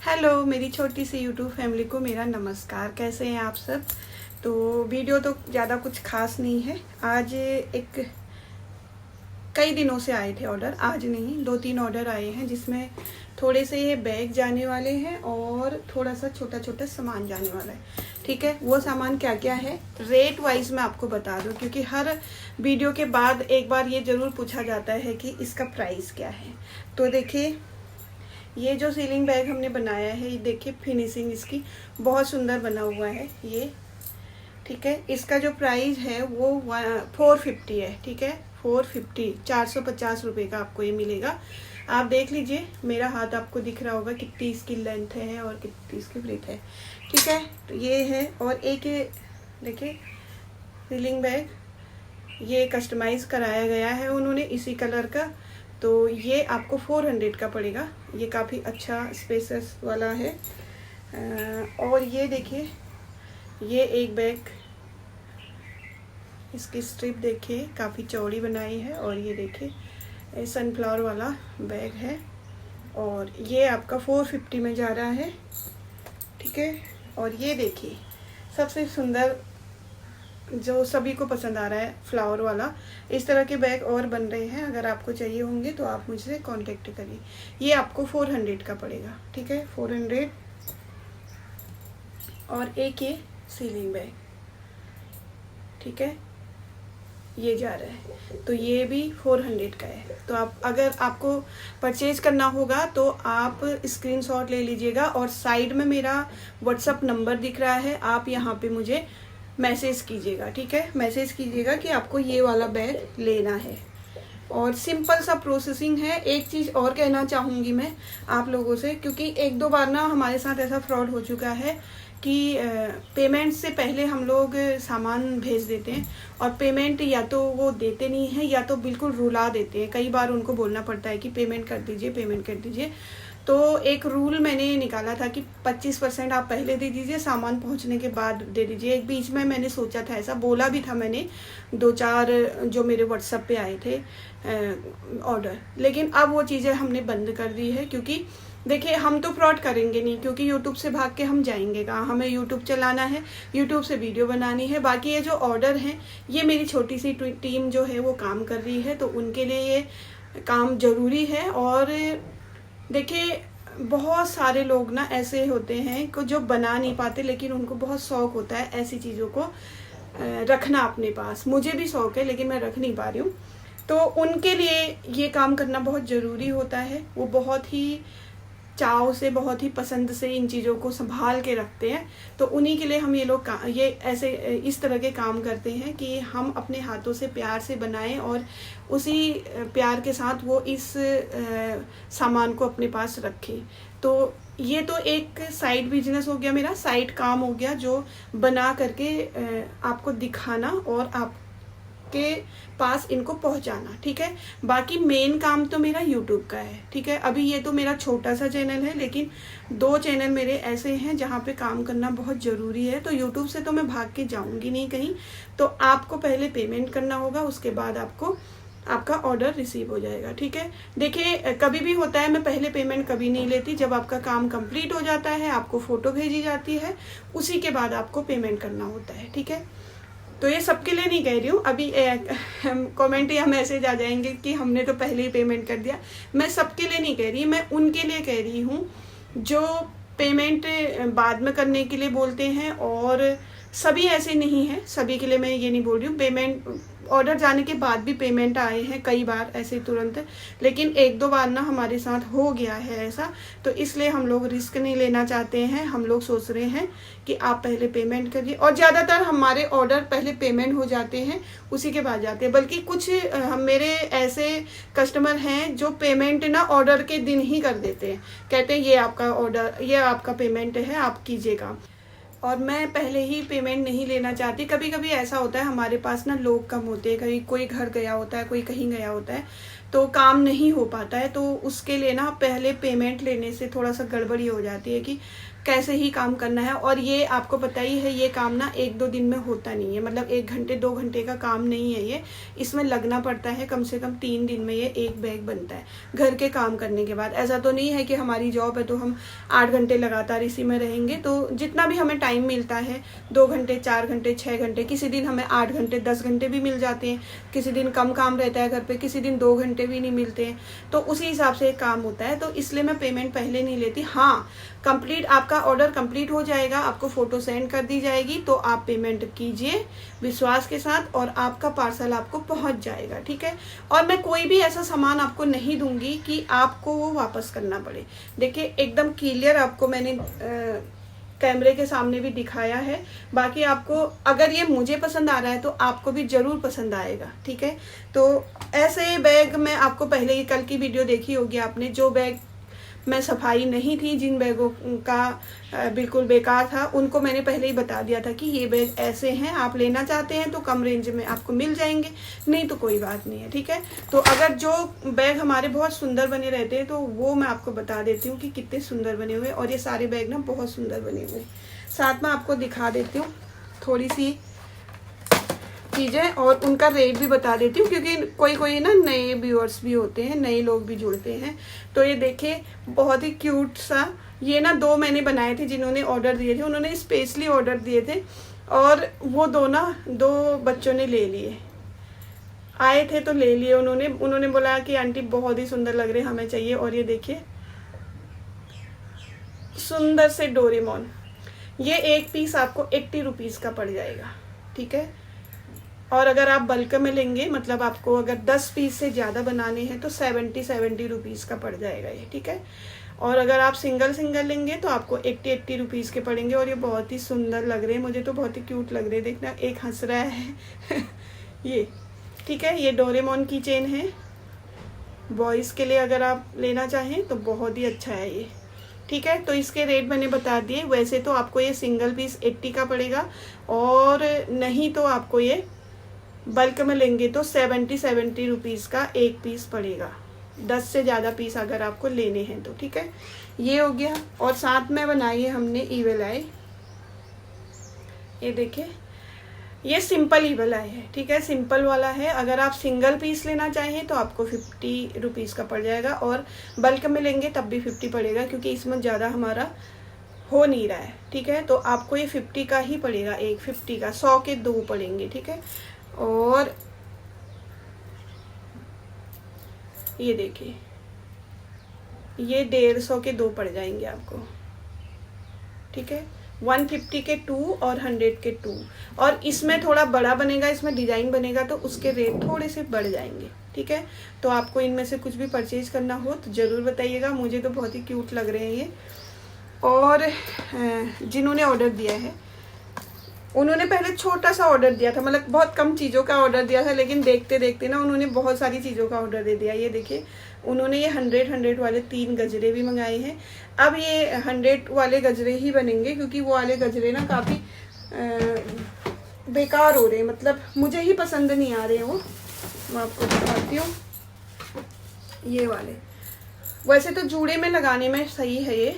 Hello मेरी छोटी सी YouTube family को मेरा नमस्कार। कैसे हैं आप सब। तो वीडियो तो ज़्यादा कुछ खास नहीं है। आज कई दिनों से आए थे ऑर्डर, आज नहीं 2-3 ऑर्डर आए हैं, जिसमें थोड़े से ये बैग जाने वाले हैं और थोड़ा सा छोटा छोटा सामान जाने वाला है। ठीक है, वो सामान क्या क्या है रेट वाइज मैं आपको बता दूं, क्योंकि हर वीडियो के बाद एक बार ये ज़रूर पूछा जाता है कि इसका प्राइस क्या है। तो देखिए, ये जो सीलिंग बैग हमने बनाया है, ये देखिए फिनिशिंग इसकी बहुत सुंदर बना हुआ है ये। ठीक है, इसका जो प्राइस है वो 450 है। ठीक है, 450 450 रुपये का आपको ये मिलेगा। आप देख लीजिए, मेरा हाथ आपको दिख रहा होगा कितनी इसकी लेंथ है और कितनी इसकी ब्रेथ है। ठीक है, तो ये है। और एक देखिए सीलिंग बैग, ये कस्टमाइज़ कराया गया है उन्होंने इसी कलर का। तो ये आपको 400 का पड़ेगा। ये काफ़ी अच्छा स्पेसस वाला है। और ये देखिए, ये एक बैग, इसकी स्ट्रिप देखिए काफ़ी चौड़ी बनाई है। और ये देखिए सनफ्लावर वाला बैग है और ये आपका 450 में जा रहा है। ठीक है, और ये देखिए सबसे सुंदर जो सभी को पसंद आ रहा है फ्लावर वाला। इस तरह के बैग और बन रहे हैं, अगर आपको चाहिए होंगे तो आप मुझसे कांटेक्ट करिए। ये आपको 400 का पड़ेगा। ठीक है, 400। और एक ये सीलिंग बैग, ठीक है, ये जा रहा है, तो ये भी 400 का है। तो आप अगर आपको परचेज करना होगा तो आप स्क्रीनशॉट ले लीजिएगा और साइड में मेरा व्हाट्सअप नंबर दिख रहा है, आप यहाँ पे मुझे मैसेज कीजिएगा। ठीक है, मैसेज कीजिएगा कि आपको ये वाला बैग लेना है। और सिंपल सा प्रोसेसिंग है। एक चीज़ और कहना चाहूँगी मैं आप लोगों से, क्योंकि 1-2 बार ना हमारे साथ ऐसा फ्रॉड हो चुका है कि पेमेंट से पहले हम लोग सामान भेज देते हैं और पेमेंट या तो वो देते नहीं हैं या तो बिल्कुल रुला देते हैं। कई बार उनको बोलना पड़ता है कि पेमेंट कर दीजिए, पेमेंट कर दीजिए। तो एक रूल मैंने निकाला था कि 25% आप पहले दे दीजिए, सामान पहुंचने के बाद दे दीजिए। एक बीच में मैंने सोचा था, ऐसा बोला भी था मैंने 2-4 जो मेरे व्हाट्सएप पे आए थे ऑर्डर, लेकिन अब वो चीज़ें हमने बंद कर दी है। क्योंकि देखिए, हम तो फ्रॉड करेंगे नहीं, क्योंकि यूट्यूब से भाग के हम जाएंगे कहाँ। हमें यूट्यूब चलाना है, यूट्यूब से वीडियो बनानी है। बाकी ये जो ऑर्डर हैं, ये मेरी छोटी सी टीम जो है वो काम कर रही है, तो उनके लिए ये काम ज़रूरी है। और देखिए, बहुत सारे लोग ना ऐसे होते हैं को जो बना नहीं पाते, लेकिन उनको बहुत शौक होता है ऐसी चीज़ों को रखना अपने पास। मुझे भी शौक है, लेकिन मैं रख नहीं पा रही हूँ। तो उनके लिए ये काम करना बहुत ज़रूरी होता है। वो बहुत ही चाव से, बहुत ही पसंद से इन चीज़ों को संभाल के रखते हैं। तो उन्हीं के लिए हम ये लोग ये ऐसे इस तरह के काम करते हैं कि हम अपने हाथों से प्यार से बनाएं और उसी प्यार के साथ वो इस सामान को अपने पास रखें। तो ये तो एक साइड बिजनेस हो गया, मेरा साइड काम हो गया, जो बना करके आपको दिखाना और आप के पास इनको पहुंचाना। ठीक है, बाकी मेन काम तो मेरा यूट्यूब का है। ठीक है, अभी ये तो मेरा छोटा सा चैनल है, लेकिन 2 चैनल मेरे ऐसे हैं जहाँ पे काम करना बहुत ज़रूरी है। तो यूट्यूब से तो मैं भाग के जाऊँगी नहीं कहीं। तो आपको पहले पेमेंट करना होगा, उसके बाद आपको आपका ऑर्डर रिसीव हो जाएगा। ठीक है, देखिए कभी भी होता है, मैं पहले पेमेंट कभी नहीं लेती। जब आपका काम कंप्लीट हो जाता है, आपको फ़ोटो भेजी जाती है, उसी के बाद आपको पेमेंट करना होता है। ठीक है, तो ये सबके लिए नहीं कह रही हूँ। अभी कमेंट या मैसेज आ जाएंगे कि हमने तो पहले ही पेमेंट कर दिया। मैं सबके लिए नहीं कह रही, मैं उनके लिए कह रही हूँ जो पेमेंट बाद में करने के लिए बोलते हैं। और सभी ऐसे नहीं हैं, सभी के लिए मैं ये नहीं बोल रही हूँ। पेमेंट ऑर्डर जाने के बाद भी पेमेंट आए हैं कई बार ऐसे तुरंत, लेकिन 1-2 बार ना हमारे साथ हो गया है ऐसा। तो इसलिए हम लोग रिस्क नहीं लेना चाहते हैं। हम लोग सोच रहे हैं कि आप पहले पेमेंट करिए, और ज़्यादातर हमारे ऑर्डर पहले पेमेंट हो जाते हैं, उसी के बाद जाते हैं। बल्कि कुछ मेरे ऐसे कस्टमर हैं जो पेमेंट ना ऑर्डर के दिन ही कर देते हैं, कहते हैं ये आपका ऑर्डर, ये आपका पेमेंट है, आप कीजिएगा। और मैं पहले ही पेमेंट नहीं लेना चाहती। कभी कभी ऐसा होता है हमारे पास ना लोग कम होते हैं, कभी कोई घर गया होता है, कोई कहीं गया होता है, तो काम नहीं हो पाता है। तो उसके लिए ना पहले पेमेंट लेने से थोड़ा सा गड़बड़ी हो जाती है कि कैसे ही काम करना है। और ये आपको पता ही है, ये काम ना 1-2 दिन में होता नहीं है, मतलब 1 घंटे 2 घंटे का काम नहीं है ये। इसमें लगना पड़ता है कम से कम 3 दिन में ये एक बैग बनता है घर के काम करने के बाद। ऐसा तो नहीं है कि हमारी जॉब है तो हम 8 घंटे लगातार इसी में रहेंगे। तो जितना भी हमें टाइम मिलता है, 2 घंटे 4 घंटे 6 घंटे, किसी दिन हमें 8 घंटे 10 घंटे भी मिल जाते हैं, किसी दिन कम काम रहता है घर पे, किसी दिन 2 घंटे भी नहीं मिलते हैं। तो उसी हिसाब से काम होता है। तो इसलिए मैं पेमेंट पहले नहीं लेती। हाँ, कंप्लीट आपका ऑर्डर कंप्लीट हो जाएगा, आपको फोटो सेंड कर दी जाएगी, तो आप पेमेंट कीजिए विश्वास के साथ और आपका पार्सल आपको पहुंच जाएगा। ठीक है। और मैं कोई भी ऐसा सामान आपको नहीं दूंगी कि आपको वो वापस करना पड़े। देखिए एकदम क्लियर आपको मैंने कैमरे के सामने भी दिखाया है। बाकी आपको अगर ये मुझे पसंद आ रहा है तो आपको भी जरूर पसंद आएगा। ठीक है। तो ऐसे बैग मैं आपको पहले ही कल की वीडियो देखी होगी आपने, जो बैग में सफाई नहीं थी, जिन बैगों का बिल्कुल बेकार था, उनको मैंने पहले ही बता दिया था कि ये बैग ऐसे हैं, आप लेना चाहते हैं तो कम रेंज में आपको मिल जाएंगे, नहीं तो कोई बात नहीं है। ठीक है। तो अगर जो बैग हमारे बहुत सुंदर बने रहते हैं तो वो मैं आपको बता देती हूँ कि कितने सुंदर बने हुए। और ये सारे बैग ना बहुत सुंदर बने हुए। साथ में आपको दिखा देती हूँ थोड़ी सी चीज़ें और उनका रेट भी बता देती हूँ, क्योंकि कोई कोई ना नए व्यूअर्स भी होते हैं, नए लोग भी जुड़ते हैं। तो ये देखिए बहुत ही क्यूट सा, ये ना 2 मैंने बनाए थे, जिन्होंने ऑर्डर दिए थे उन्होंने स्पेशली ऑर्डर दिए थे और वो 2 बच्चों ने ले लिए, आए थे तो ले लिए उन्होंने बोला कि आंटी बहुत ही सुंदर लग रहे, हमें चाहिए। और ये देखिए सुंदर से डोरेमोन, ये एक पीस आपको 80 रुपीज़ का पड़ जाएगा। ठीक है। और अगर आप बल्क में लेंगे, मतलब आपको अगर 10 पीस से ज़्यादा बनाने हैं तो 70 रुपीज़ का पड़ जाएगा ये। ठीक है। और अगर आप सिंगल लेंगे तो आपको 80 रुपीज़ के पड़ेंगे। और ये बहुत ही सुंदर लग रहे हैं, मुझे तो बहुत ही क्यूट लग रहे हैं। देखना एक हंस रहा है ये। ठीक है। ये डोरेमोन की चेन है, बॉयज़ के लिए अगर आप लेना चाहें तो बहुत ही अच्छा है ये। ठीक है। तो इसके रेट मैंने बता दिए। वैसे तो आपको ये सिंगल पीस 80 का पड़ेगा, और नहीं तो आपको ये बल्क में लेंगे तो 70 रुपीज़ का एक पीस पड़ेगा, 10 से ज़्यादा पीस अगर आपको लेने हैं तो। ठीक है। ये हो गया। और साथ में बनाई है हमने ईवल आई। ये देखिए ये सिंपल ईवल आई है। ठीक है। सिंपल वाला है। अगर आप सिंगल पीस लेना चाहें तो आपको 50 रुपीज़ का पड़ जाएगा, और बल्क में लेंगे तब भी 50 पड़ेगा, क्योंकि इसमें ज़्यादा हमारा हो नहीं रहा है। ठीक है। तो आपको ये 50 का ही पड़ेगा, एक 50 का, 100 के 2 पड़ेंगे। ठीक है। और ये देखिए ये 150 के 2 पड़ जाएंगे आपको। ठीक है। 150 के 2 और 100 के 2। और इसमें थोड़ा बड़ा बनेगा, इसमें डिजाइन बनेगा तो उसके रेट थोड़े से बढ़ जाएंगे। ठीक है। तो आपको इनमें से कुछ भी परचेज करना हो तो ज़रूर बताइएगा। मुझे तो बहुत ही क्यूट लग रहे हैं ये। और जिन्होंने ऑर्डर दिया है उन्होंने पहले छोटा सा ऑर्डर दिया था, मतलब बहुत कम चीज़ों का ऑर्डर दिया था, लेकिन देखते देखते ना उन्होंने बहुत सारी चीज़ों का ऑर्डर दे दिया। ये देखिए उन्होंने ये 100 वाले 3 गजरे भी मंगाए हैं। अब ये 100 वाले गजरे ही बनेंगे, क्योंकि वो वाले गजरे ना काफ़ी बेकार हो रहे हैं, मतलब मुझे ही पसंद नहीं आ रहे हैं वो। मैं आपको दिखाती हूँ ये वाले। वैसे तो जूड़े में लगाने में सही है, ये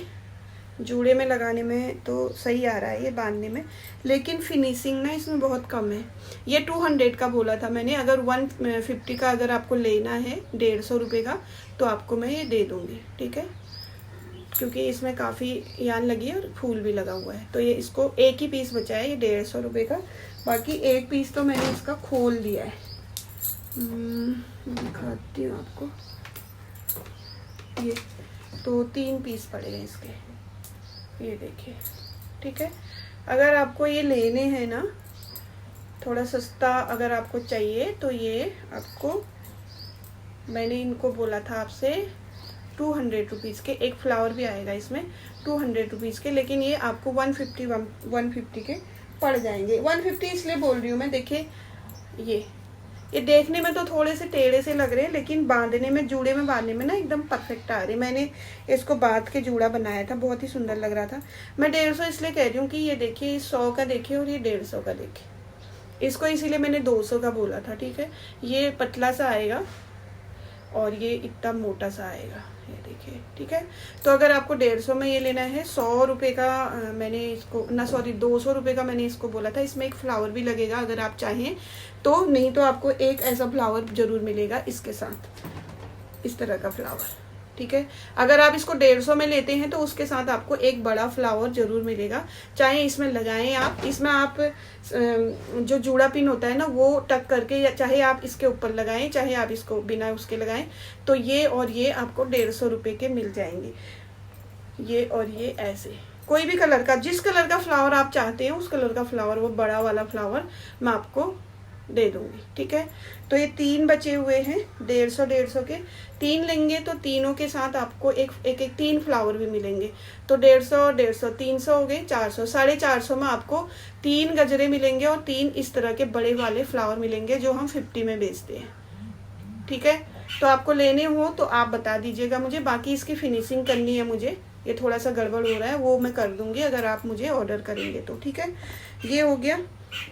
जूड़े में लगाने में तो सही आ रहा है ये बांधने में, लेकिन फिनिशिंग ना इसमें बहुत कम है। ये 200 का बोला था मैंने। अगर 150 का अगर आपको लेना है 150 रुपये का तो आपको मैं ये दे दूँगी। ठीक है। क्योंकि इसमें काफ़ी यान लगी है और फूल भी लगा हुआ है। तो ये इसको एक ही पीस बचा है, ये 150 रुपये का। बाकी एक पीस तो मैंने इसका खोल दिया है, दिखाती हूँ आपको। ये तो 3 पीस पड़े हैं इसके, ये देखिए। ठीक है। अगर आपको ये लेने हैं ना थोड़ा सस्ता अगर आपको चाहिए तो ये आपको, मैंने इनको बोला था आपसे 200 रुपीज़ के, एक फ्लावर भी आएगा इसमें 200 रुपीज़ के, लेकिन ये आपको 150 के पड़ जाएंगे। 150 इसलिए बोल रही हूँ मैं। देखिए ये देखने में तो थोड़े से टेढ़े से लग रहे हैं, लेकिन बांधने में, जूड़े में बांधने में ना एकदम परफेक्ट आ रहे। मैंने इसको बांध के जूड़ा बनाया था, बहुत ही सुंदर लग रहा था। मैं 150 इसलिए कह रही हूँ कि ये देखिए 100 का देखिए और ये 150 का देखिए। इसको इसीलिए मैंने 200 का बोला था। ठीक है। ये पतला सा आएगा और ये इतना मोटा सा आएगा, ये देखिए। ठीक है, तो अगर आपको 150 में ये लेना है, 100 रुपये का मैंने इसको ना, सॉरी 200 रुपये का मैंने इसको बोला था। इसमें एक फ्लावर भी लगेगा अगर आप चाहें तो, नहीं तो आपको एक ऐसा फ्लावर जरूर मिलेगा इसके साथ, इस तरह का फ्लावर। ठीक है, अगर आप इसको 150 में लेते हैं तो उसके साथ आपको एक बड़ा फ्लावर जरूर मिलेगा। चाहे इसमें लगाएं आप, इसमें आप जो जूड़ा पिन होता है ना वो टक करके, या चाहे आप इसके ऊपर लगाएं, चाहे आप इसको बिना उसके लगाएं, तो ये और ये आपको 150 रुपये के मिल जाएंगे। ये और ये ऐसे कोई भी कलर का, जिस कलर का फ्लावर आप चाहते हैं उस कलर का फ्लावर, वो बड़ा वाला फ्लावर मैं आपको दे दूंगी। ठीक है, तो ये 3 बचे हुए हैं 150 के, 3 लेंगे तो तीनों के साथ आपको एक 3 फ्लावर भी मिलेंगे। तो 150 300 हो गए, 400, 450 में आपको 3 गजरे मिलेंगे और 3 इस तरह के बड़े वाले फ्लावर मिलेंगे जो हम 50 में बेचते हैं। ठीक है, तो आपको लेने हो तो आप बता दीजिएगा मुझे। बाकी इसकी फिनिशिंग करनी है मुझे, ये थोड़ा सा गड़बड़ हो रहा है, वो मैं कर दूंगी अगर आप मुझे ऑर्डर करेंगे तो। ठीक है, ये हो गया।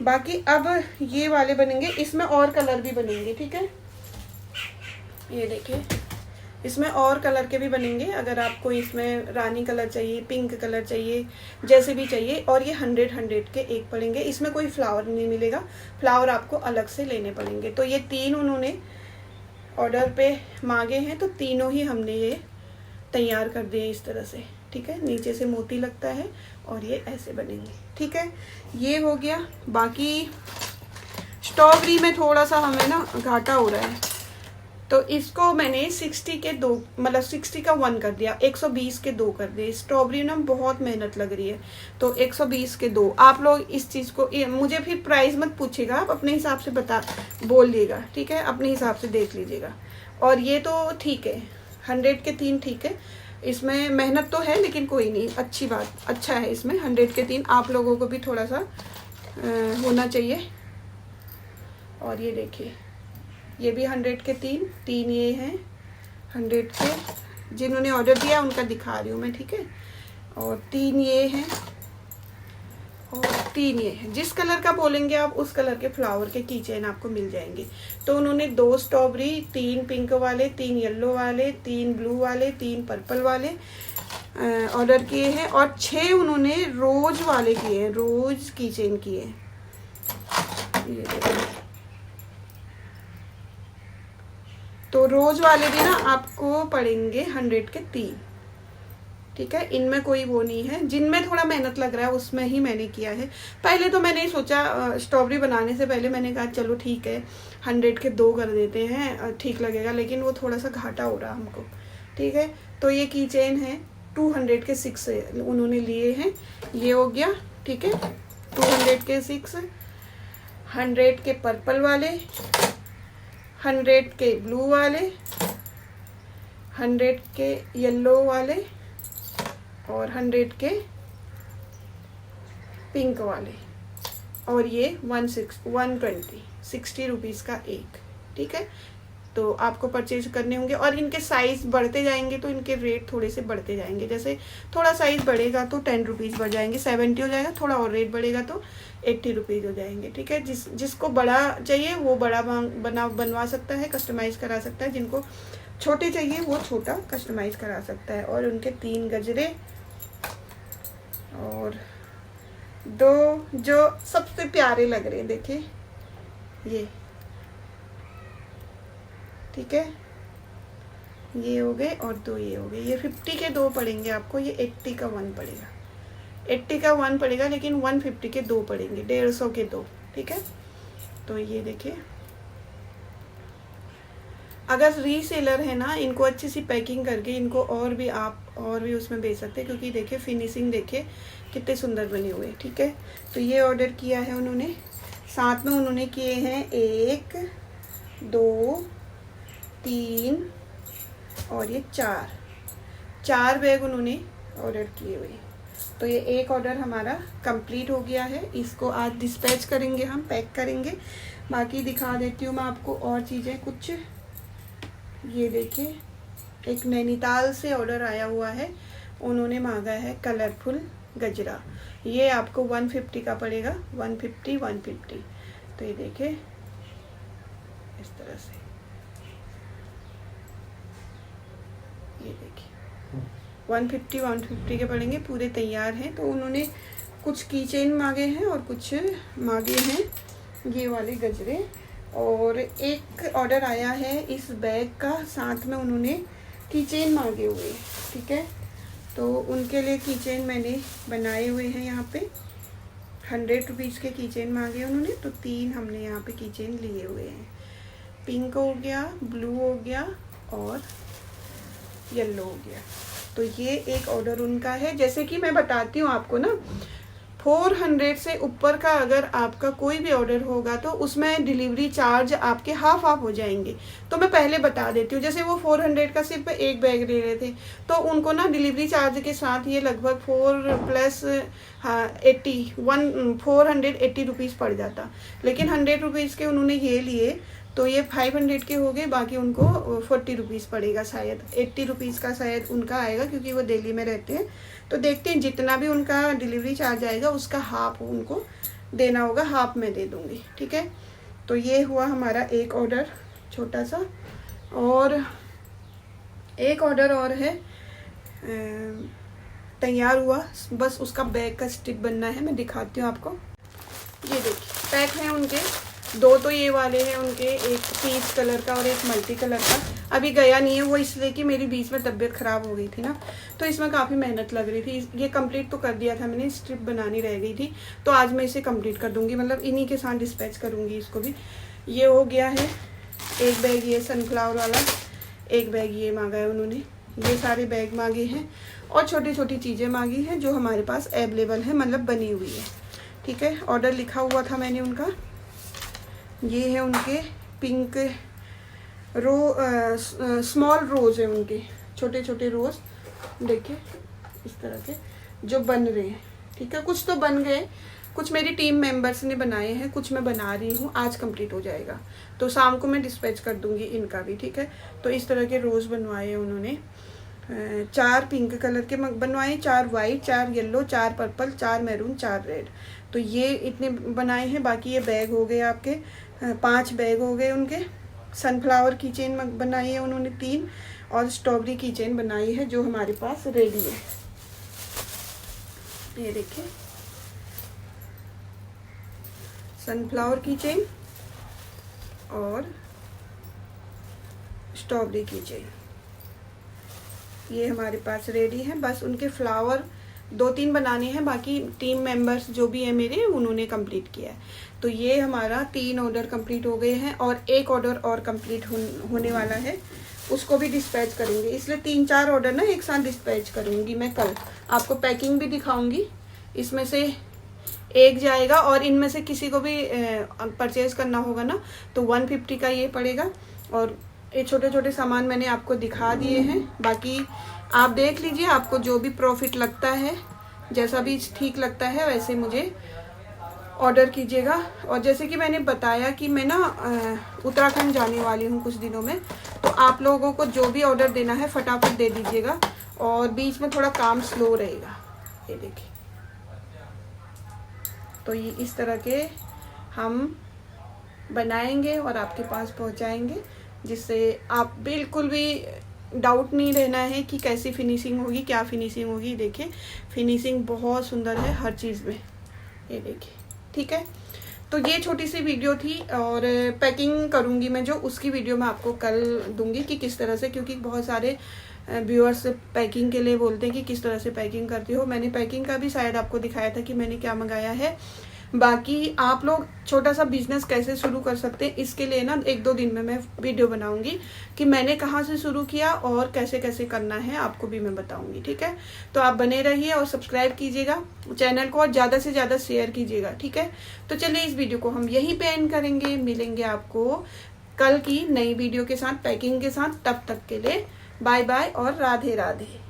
बाकी अब ये वाले बनेंगे, इसमें और कलर भी बनेंगे। ठीक है, ये देखिए, इसमें और कलर के भी बनेंगे। अगर आपको इसमें रानी कलर चाहिए, पिंक कलर चाहिए, जैसे भी चाहिए। और ये 100 के एक पड़ेंगे, इसमें कोई फ्लावर नहीं मिलेगा, फ्लावर आपको अलग से लेने पड़ेंगे। तो ये 3 उन्होंने ऑर्डर पे मांगे हैं, तो तीनों ही हमने ये तैयार कर दिए इस तरह से। ठीक है, नीचे से मोती लगता है और ये ऐसे बनेंगे। ठीक है, ये हो गया। बाकी स्ट्रॉबेरी में थोड़ा सा हमें ना घाटा हो रहा है, तो इसको मैंने 60 के 2, मतलब 60 का 1 कर दिया, 120 के 2 कर दिए। स्ट्रॉबेरी ना बहुत मेहनत लग रही है, तो 120 के 2। आप लोग इस चीज़ को, मुझे फिर प्राइस मत पूछिएगा, आप अपने हिसाब से बोल लीजिएगा। ठीक है, अपने हिसाब से देख लीजिएगा। और ये तो ठीक है, 100 के 3 ठीक है। इसमें मेहनत तो है लेकिन कोई नहीं, अच्छी बात, अच्छा है इसमें 100 के 3। आप लोगों को भी थोड़ा सा होना चाहिए। और ये देखिए, ये भी 100 के 3 ये हैं 100 के, जिन्होंने ऑर्डर दिया उनका दिखा रही हूँ मैं। ठीक है, और 3 ये हैं और 3 ये हैं। जिस कलर का बोलेंगे आप उस कलर के फ्लावर के की चेन आपको मिल जाएंगे। तो उन्होंने 2 स्ट्रॉबेरी, 3 पिंक वाले, 3 येलो वाले, 3 ब्लू वाले, 3 पर्पल वाले ऑर्डर किए हैं, और 6 उन्होंने रोज वाले किए हैं, रोज की चेन किए हैं। ये देखो, तो रोज वाले भी ना आपको पड़ेंगे 100 के 3। ठीक है, इनमें कोई वो नहीं है, जिनमें थोड़ा मेहनत लग रहा है उसमें ही मैंने किया है। पहले तो मैंने सोचा, स्ट्रॉबेरी बनाने से पहले मैंने कहा चलो ठीक है 100 के 2 कर देते हैं, ठीक लगेगा, लेकिन वो थोड़ा सा घाटा हो रहा हमको। ठीक है, तो ये की चेन है 200 के 6 उन्होंने लिए हैं, ये हो गया। ठीक है, 200 के 6, 100 के पर्पल वाले, 100 के ब्लू वाले, 100 के येलो वाले और 100 के पिंक वाले, और ये 120 60 रुपीज़ का एक। ठीक है, तो आपको परचेज करने होंगे, और इनके साइज़ बढ़ते जाएंगे तो इनके रेट थोड़े से बढ़ते जाएंगे। जैसे थोड़ा साइज़ बढ़ेगा तो 10 रुपीज़ बढ़ जाएंगे, 70 हो जाएगा, थोड़ा और रेट बढ़ेगा तो 80 रुपीज़ हो जाएंगे। ठीक है, जिसको बड़ा चाहिए वो बड़ा बनवा सकता है, कस्टमाइज़ करा सकता है। जिनको छोटे चाहिए वो छोटा कस्टमाइज़ करा सकता है। और उनके 3 गजरे और 2 जो सबसे प्यारे लग रहे हैं, देखिए ये। ठीक है, ये हो गए और 2 ये हो गए। ये 50 के 2 पड़ेंगे आपको, ये 80 का 1 पड़ेगा, 80 का 1 पड़ेगा, लेकिन 150 के 2 पड़ेंगे, 150 के 2। ठीक है, तो ये देखिए, अगर रीसेलर है ना, इनको अच्छी सी पैकिंग करके इनको और भी उसमें बेच सकते हैं, क्योंकि देखिए फिनिशिंग देखिए कितने सुंदर बने हुए। ठीक है, तो ये ऑर्डर किया है उन्होंने, साथ में उन्होंने किए हैं 1 2 3 और ये 4 बैग उन्होंने ऑर्डर किए हुए। तो ये एक ऑर्डर हमारा कंप्लीट हो गया है, इसको आज डिस्पैच करेंगे, हम पैक करेंगे। बाकी दिखा देती हूँ मैं आपको और चीज़ें कुछ। ये देखिए, एक नैनीताल से ऑर्डर आया हुआ है, उन्होंने मांगा है कलरफुल गजरा, ये आपको 150 का पड़ेगा, 150। तो ये देखिए इस तरह से, ये देखिए 150 के पड़ेंगे, पूरे तैयार हैं। तो उन्होंने कुछ की चेन मांगे हैं और कुछ मांगे हैं ये वाले गजरे, और एक ऑर्डर आया है इस बैग का, साथ में उन्होंने की चेन मांगे हुए, ठीक है। तो उनके लिए की चेन मैंने बनाए हुए हैं यहाँ पे, 100 रुपीज़ के की चेन मांगे उन्होंने, तो 3 हमने यहाँ पे की चेन लिए हुए हैं। पिंक हो गया, ब्लू हो गया और येलो हो गया। तो ये एक ऑर्डर उनका है। जैसे कि मैं बताती हूँ आपको ना, 400 से ऊपर का अगर आपका कोई भी ऑर्डर होगा तो उसमें डिलीवरी चार्ज आपके हाफ हो जाएंगे। तो मैं पहले बता देती हूँ, जैसे वो 400 का सिर्फ एक बैग ले रहे थे, तो उनको ना डिलीवरी चार्ज के साथ ये लगभग 480 रुपीज़ पड़ जाता। लेकिन 100 रुपीज़ के उन्होंने ये लिए तो ये 500 के हो गए, बाकी उनको 40 रुपीज़ पड़ेगा, शायद 80 रुपीज़ का शायद उनका आएगा, क्योंकि वो दिल्ली में रहते हैं। तो देखते हैं जितना भी उनका डिलीवरी चार्ज आएगा उसका हाफ उनको देना होगा, हाफ मैं दे दूँगी, ठीक है। तो ये हुआ हमारा एक ऑर्डर छोटा सा, और एक ऑर्डर और है तैयार हुआ, बस उसका बैग का स्टिक बनना है। मैं दिखाती हूँ आपको, ये देखिए पैक हैं उनके 2, तो ये वाले हैं उनके, एक पीच कलर का और एक मल्टी कलर का। अभी गया नहीं है वो, इसलिए कि मेरी बीच में तबीयत ख़राब हो गई थी ना, तो इसमें काफ़ी मेहनत लग रही थी। ये कंप्लीट तो कर दिया था मैंने, स्ट्रिप बनानी रह गई थी, तो आज मैं इसे कंप्लीट कर दूंगी, मतलब इन्हीं के साथ डिस्पैच करूंगी इसको भी। ये हो गया है एक बैग, ये सनफ्लावर वाला एक बैग ये मांगा है उन्होंने, ये सारे बैग मांगे हैं, और छोटी छोटी चीज़ें मांगी हैं जो हमारे पास अवेलेबल है, मतलब बनी हुई है, ठीक है। ऑर्डर लिखा हुआ था मैंने उनका। ये है उनके पिंक स्मॉल रोज़ है उनके, छोटे छोटे रोज़, देखिए इस तरह के जो बन रहे हैं, ठीक है। कुछ तो बन गए, कुछ मेरी टीम मेंबर्स ने बनाए हैं, कुछ मैं बना रही हूँ, आज कंप्लीट हो जाएगा तो शाम को मैं डिस्पैच कर दूंगी इनका भी, ठीक है। तो इस तरह के रोज़ बनवाए हैं उन्होंने, 4 पिंक कलर के बनवाए, 4 white, 4 yellow, 4 purple, 4 maroon, 4 red. तो ये इतने बनाए हैं। बाकी ये बैग हो गए आपके 5 बैग हो गए उनके। सनफ्लावर की चेन बनाई है उन्होंने 3, और स्ट्रॉबेरी की चेन बनाई है जो हमारे पास रेडी है। ये देखिए सनफ्लावर की चेन और स्ट्रॉबेरी की चेन, ये हमारे पास रेडी है। बस उनके फ्लावर 2-3 बनाने हैं, बाकी टीम मेंबर्स जो भी है मेरे उन्होंने कंप्लीट किया है। तो ये हमारा 3 ऑर्डर कंप्लीट हो गए हैं, और एक ऑर्डर और कंप्लीट होने वाला है, उसको भी डिस्पैच करेंगे। इसलिए 3-4 ऑर्डर ना एक साथ डिस्पैच करूँगी मैं कल। आपको पैकिंग भी दिखाऊंगी, इसमें से एक जाएगा, और इनमें से किसी को भी परचेज करना होगा ना तो 150 का ये पड़ेगा। और ये छोटे छोटे सामान मैंने आपको दिखा दिए हैं, बाकी आप देख लीजिए, आपको जो भी प्रॉफिट लगता है, जैसा भी ठीक लगता है वैसे मुझे ऑर्डर कीजिएगा। और जैसे कि मैंने बताया कि मैं ना उत्तराखंड जाने वाली हूँ कुछ दिनों में, तो आप लोगों को जो भी ऑर्डर देना है फटाफट दे दीजिएगा, और बीच में थोड़ा काम स्लो रहेगा। ये देखिए, तो ये इस तरह के हम बनाएंगे और आपके पास पहुँचाएंगे, जिससे आप बिल्कुल भी डाउट नहीं रहना है कि कैसी फिनिशिंग होगी, क्या फिनिशिंग होगी। देखिए फिनिशिंग बहुत सुंदर है हर चीज़ में, ये देखिए, ठीक है। तो ये छोटी सी वीडियो थी, और पैकिंग करूँगी मैं जो, उसकी वीडियो मैं आपको कल दूंगी कि किस तरह से, क्योंकि बहुत सारे व्यूअर्स पैकिंग के लिए बोलते हैं कि किस तरह से पैकिंग करती हो। मैंने पैकिंग का भी शायद आपको दिखाया था कि मैंने क्या मंगाया है। बाकी आप लोग छोटा सा बिजनेस कैसे शुरू कर सकते हैं, इसके लिए ना 1-2 दिन में मैं वीडियो बनाऊंगी कि मैंने कहाँ से शुरू किया और कैसे कैसे करना है, आपको भी मैं बताऊंगी, ठीक है। तो आप बने रहिए और सब्सक्राइब कीजिएगा चैनल को, और ज़्यादा से ज़्यादा शेयर कीजिएगा, ठीक है। तो चलिए इस वीडियो को हम यहीं पे एंड करेंगे, मिलेंगे आपको कल की नई वीडियो के साथ, पैकिंग के साथ। तब तक के लिए बाय बाय और राधे राधे।